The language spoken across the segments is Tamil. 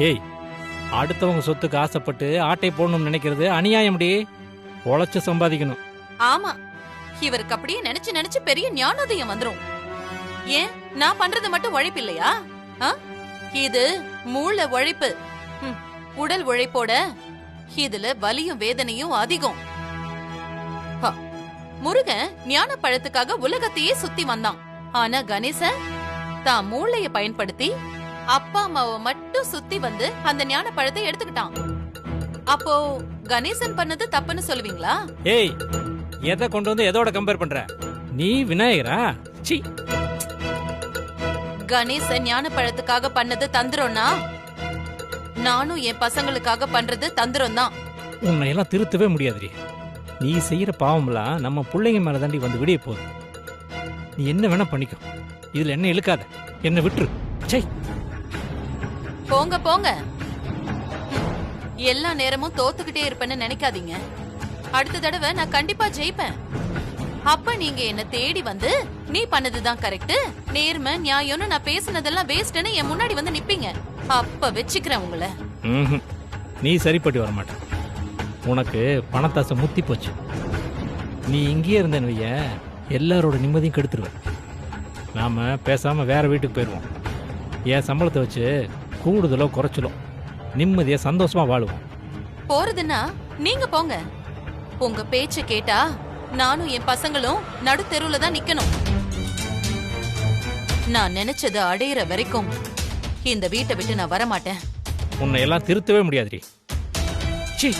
ஏய், அடுத்தவங்க சொத்துக்கு ஆசைப்பட்டு ஆட்டை போடணும்னு நினைக்கிறது அநியாயம்டி. உழைச்சு சம்பாதிக்கணும். ஆமா, இவருக்கு அப்படியே நினைச்சு நினைச்சு பெரிய ஞானோதயம் வந்துரும். ஏன் நான் பண்றது மட்டும் உழைப்பு இல்லையா? இது மூளை உழைப்பு. உடல் உழைப்போட இதுல வலியும் வேதனையும் அதிகம். முருகன் ஞான பழத்துக்காக உலகத்தையே சுத்தி வந்தான். ஆனா கணேசன் தான் மூளைய பயன்படுத்தி அப்பா அம்மாவை மட்டும் சுத்தி வந்து அந்த ஞான பழத்தை எடுத்துக்கிட்டான். அப்போ கணேசன் பண்ணது தப்புன்னு சொல்லுவீங்களா? ஏய், எதை கொண்டு வந்து எதோட கம்பேர் பண்ற? நீ விநாயகரா? சீ. கணேசன் ஞான பழத்துக்காக பண்ணது தந்திரம்னா, நானும் என் பசங்களுக்காக பண்றது தந்திரம் தான். உன்னை எல்லாம் திருத்தவே முடியாதுடி. நீ செய்யற பாவம்லாம் நம்ம பிள்ளைங்க மேல தாண்டி வந்து விடிய போகுது. நீ என்ன வேணா பண்ணிக்கோ, இதுல என்ன இழுக்காத, என்ன விட்டுரு. சை, போங்க போங்க. எல்லா நேரமும் தோத்துக்கிட்டே இருப்பேன்னு நினைக்காதீங்க. அடுத்த தடவை நான் கண்டிப்பா ஜெயிப்பேன். அப்ப நீங்க என்ன தேடி வந்து நீ பண்ணதுதான் கரெக்ட், நேர்மை நியாயம்னு நான் பேசினதெல்லாம் வேஸ்ட்னு என் முன்னாடி வந்து நிப்பீங்க. அப்ப வச்சுக்கிறேன் உங்களை. நீ சரிப்பட்டு வர மாட்ட. உனக்கு பணத்தாசை முத்தி போச்சு. நீ இங்கேயே இருந்தேன்னு வைய, எல்லாரோட நிம்மதியும் கெடுத்துருவேன். நாம பேசாம வேற வீட்டுக்கு போயிடுவோம். என் சம்பளத்தை வச்சு கூடுதலோ குறைச்சலோ நிம்மதியா சந்தோஷமா வாழுவோம். போறதுன்னா நீங்க போங்க. உங்க பேச்ச கேட்டா நானும் என் பசங்களும் நடு தெருவுல தான் நிக்கணும். நான் நினைச்சது அடையிற வரைக்கும் இந்த வீட்டை விட்டு நான் வரமாட்டேன். உன்னை எல்லாம் திருத்தவே முடியாதுடி. சீ.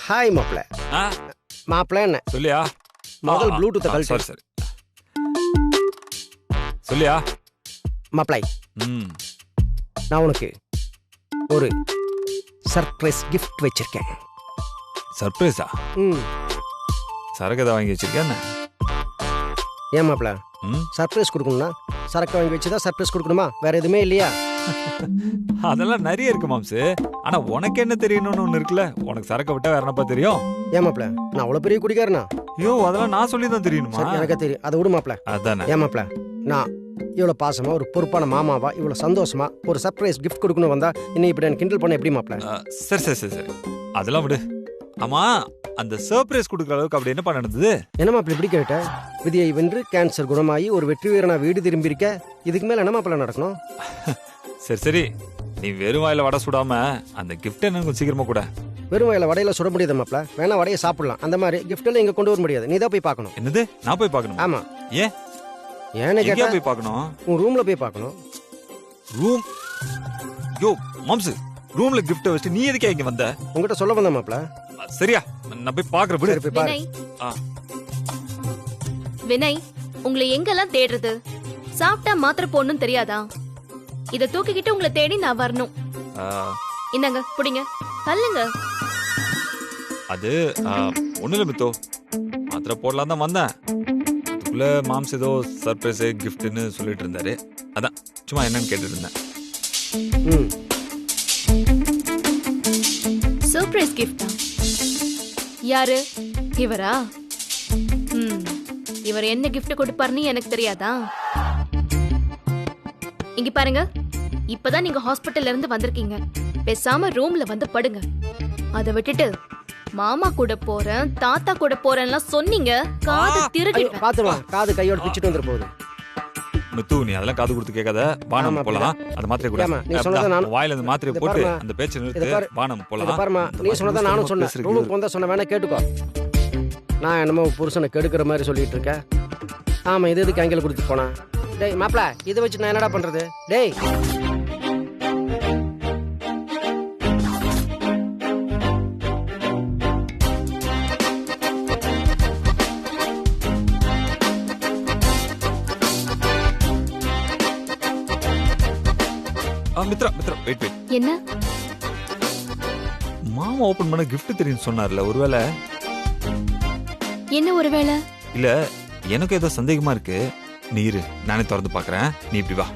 ஹாய் மாப்ள. மாப்ள என்ன சொல்லியா? முதல் ப்ளூடூத்தை கழட்டு. சரி சொல்லியா மாப்ளை, நான் உனக்கு ஒரு சர்ப்ரைஸ் கிஃப்ட் வச்சிருக்கேன். சர்ப்ரைஸா? சரக்கு ஏதாவது வாங்கி வச்சிருக்கேன். ஏன் மாப்ள, சர்ப்ரைஸ் கொடுக்கணும்னா சரக்கு வாங்கி வச்சுதான் சர்ப்ரைஸ் கொடுக்கணுமா? வேற எதுவுமே இல்லையா? அதெல்லாம் நிறைய இருக்கு மாம்சு. ஆனா உனக்கு என்ன தெரியணும்னு ஒண்ணு இருக்குல்ல. உனக்கு சரக்கு விட்டா வேற என்னப்பா தெரியும்? ஏன் மாப்ள, நான் அவ்வளவு பெரிய குடிக்காரனா? ஐயோ, அதெல்லாம் நான் சொல்லி தான் தெரியணுமா? எனக்கு தெரியும், அதை விடு மாப்ள. அதானே. ஏன் மாப்ள, நான் இவ்வளவு பாசமா ஒரு பொறுப்பான மாமாவா இவ்வளவு சந்தோஷமா ஒரு சர்ப்ரைஸ் கிஃப்ட் கொடுக்கணும் வந்தா இன்னைக்கு இப்படி கிண்டல் பண்ண எப்படி மாப்ள? சரி சரி சரி சரி, அதெல்லாம் விடு. ஆமா, அந்த சர்ப்ரைஸ் கொடுக்குற அளவுக்கு அப்படி என்ன நடந்தது? என்ன மாப்ள இப்படி கேட்ட? விதியை வென்று கேன்சர் குணமாயி ஒரு வெற்றி வீரனா வீடு திரும்பி இருக்க. இதுக்கு மேல என்ன மாப்ள நடக்கணும்? சரி சரி, நீ வெறும் வாயில வடை சுடாம அந்த கிஃப்ட் என்ன கொஞ்சம் சீக்கிரமா கூட. வெறும் வாயில வடையில சுட முடியாது மாப்ள. வேணா வடையை சாப்பிடலாம். அந்த மாதிரி கிஃப்ட் எல்லாம் இங்க கொண்டு வர முடியாது. நீ தான் போய் பார்க்கணும். என்னது? நான் போய் பார்க்கணும்? ஆமா. ஏன்? ஏன்னு கேட்டா போய் பார்க்கணும். உன் ரூம்ல போய் பார்க்கணும். ரூம்? யோ மாம்சு, ரூம்ல கிஃப்ட் வச்சு நீ எதுக்கே இங்க வந்த? உங்ககிட்ட சொல்ல வந்த மாப்ள. சரியா, நான் போய் பார்க்கறேன். விடு. போய் பாரு. வினய், உங்களை எங்கெல்லாம் தேடுறது? சாப்பிட்டா மாத்திரை போடணும் தெரியாதா? இத தூக்கிக்கிட்டு உங்களை தேடி நான் வரணும். இந்தாங்க புடிங்க, தள்ளுங்க. அது ஒண்ணு இல்ல மித்தோ, மாத்திரை போடலாம் தான் வந்தேன். அதுக்குள்ள மாம்ஸ் ஏதோ சர்ப்ரைஸ் கிஃப்ட்னு சொல்லிட்டு இருந்தாரு. அதான் சும்மா என்னன்னு கேட்டுட்டு இருந்தேன். சர்ப்ரைஸ் கிஃப்டா? யாரு இவரா? இவர் என்ன கிஃப்ட் கொடுப்பாருன்னு எனக்கு தெரியாதா? இங்க பாருங்க, இப்பதான் நீங்க ஹாஸ்பிட்டல்ல இருந்து வந்திருக்கீங்க. பேசாம ரூம்ல வந்து படுங்க. அதை விட்டுட்டு மாமா கூட போறேன், தாத்தா கூட போறேன்ல சொன்னீங்க, காது திருடிடுவேன். பாத்துமா, காது கையோட பிச்சிட்டு வந்துற போகுது. மித்து, நீ அதெல்லாம் காது கொடுத்து கேட்காத. வானம் போலாம். அந்த மாத்திரை கூட நீ சொன்னத நான் வாயில அந்த மாத்திரை போட்டு அந்த பேச்சை நிறுத்து. வானம் போலாம். பாருமா, நீ சொன்னத நானும் சொன்னேன். ரூமுக்கு வந்தா சொன்ன வேணா கேட்டுக்கோ. நான் என்னமோ புருஷனை கெடுக்கிற மாதிரி சொல்லிட்டு இருக்கேன். ஆமா, இது எதுக்கு அங்கேல கொடுத்து போனா? டேய் மாப்ள, இதை வச்சு நான் என்னடா பண்றது? டேய் மித்ரா மித்ரா, வெயிட் வெயிட். என்ன? மாமா ஓபன் பண்ண gift தெரியும் சொன்னார்ல, ஒருவேளை? என்ன ஒருவேளை? இல்ல, எனக்கு ஏதோ சந்தேகமா இருக்கு. நீ இரு, நானே திறந்து பார்க்கறேன், நீ இப்படி வா.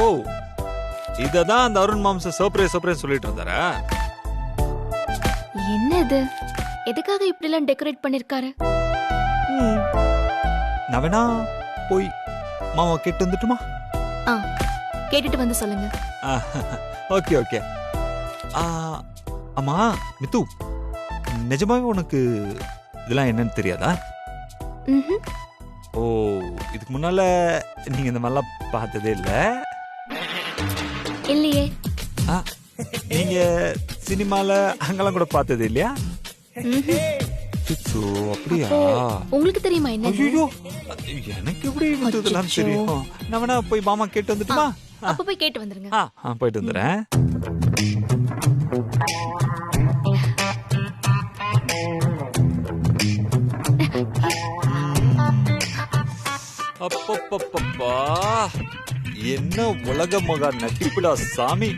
ஓ, இததான் அந்த அருண் மாம்ச சர்ப்ரைஸ் சொல்லிட்டு இருந்தாரா? என்ன இது? எதுக்காக இப்படி எல்லாம் டெக்கரேட் பண்ணிருக்காரு? நான் வேணா போய் மாமா கேட்டு வந்துட்டுமா? கேட்டுட்டு வந்து சொல்லுங்க. Okay okay. அம்மா மித்து, நிஜமாவே உனக்கு இதெல்லாம் என்னன்னு தெரியாதா? ஓ, இதுக்கு முன்னால நீங்க இந்த மாதிரிலாம் பார்த்ததே இல்ல? இல்லையே. நீங்க சினிமால அங்கெல்லாம் கூட பார்த்தது இல்லையா? அச்சோ, அப்படியா? உங்களுக்கு தெரியுமா என்ன? ஐயோ, எனக்கு எப்படி இதெல்லாம் தெரியும்? நான் வேணா போய் மாமா கேட்டு வந்துட்டுமா? அப்ப போய் கேட்டு வந்துருங்க. போயிட்டு வந்துடுறேன். அப்பப்பப்பா, என்ன உலக மகா நட்டிப்புடா சாமி.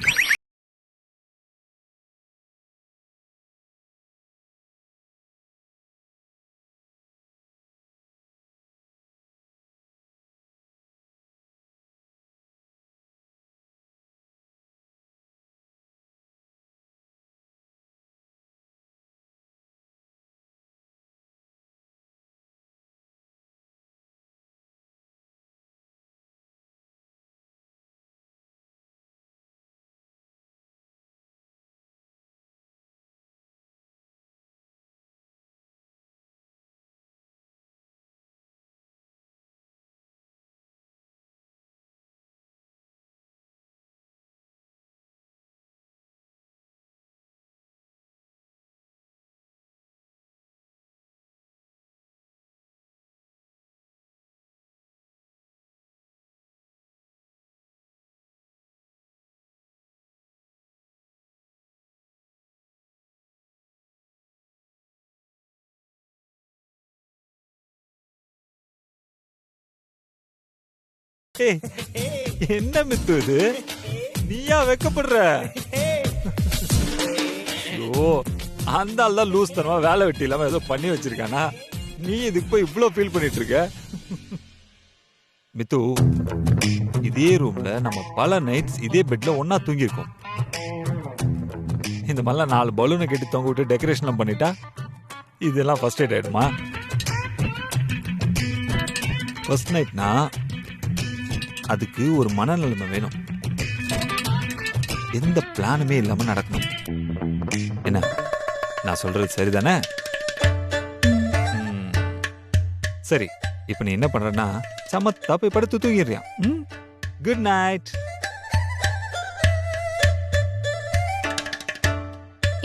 என்ன மித்து இது? நீயா வெக்கப்படுற? ஐயோ, அந்த ஆள் தான் லூஸ் தரமா வேலை வெட்டி இல்லாம ஏதோ பண்ணி வச்சிருக்கானா? நீ இதுக்கு போய் இவ்வளவு ஃபீல் பண்ணிட்டு இருக்க? மித்து, இதே ரூம்ல நம்ம பல நைட்ஸ் இதே பெட்ல ஒன்னா தூங்கி இருக்கோம். இந்த மாதிரிலாம் 4 பலூனை கட்டி தொங்க விட்டு டெக்கரேஷன் பண்ணிட்டா இதெல்லாம் ஃபர்ஸ்ட் நைட் ஆயிடுமா? ஃபர்ஸ்ட் நைட்னா அதுக்கு ஒரு மனநிலைமை வேணும். எந்த பிளானுமே இல்லாம நடக்கணும். என்ன, நான் சொல்றது சரிதானே? சரி, இப்ப நீ என்ன பண்றன்னா சமத்தா போய் படுத்து தூங்கிடுறியா? Good night.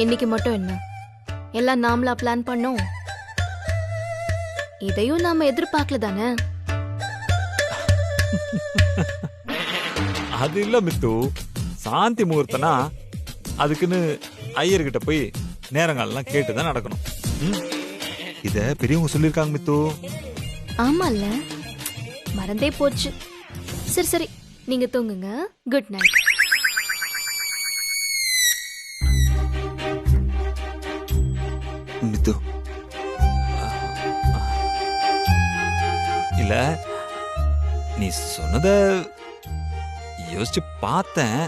இன்னைக்கு மட்டும் என்ன, எல்லாம் நாமளா பிளான் பண்ணோம். இதையும் நாம எதிர்பார்க்கல தானே? அது இல்ல மித்து, சாந்தி முகூர்த்தனா அதுக்குன்னு ஐயர்கிட்ட போய் நேரங்காலெல்லாம் கேட்டுதான் நடக்கணும். இத பெரியவங்க சொல்லிருக்காங்க மித்து. ஆமால, மறந்தே போச்சு. சரி சரி, நீங்க தூங்குங்க. Good night. மித்து, இல்ல, நீ சொன்னத யோசிச்சு பார்த்தேன்.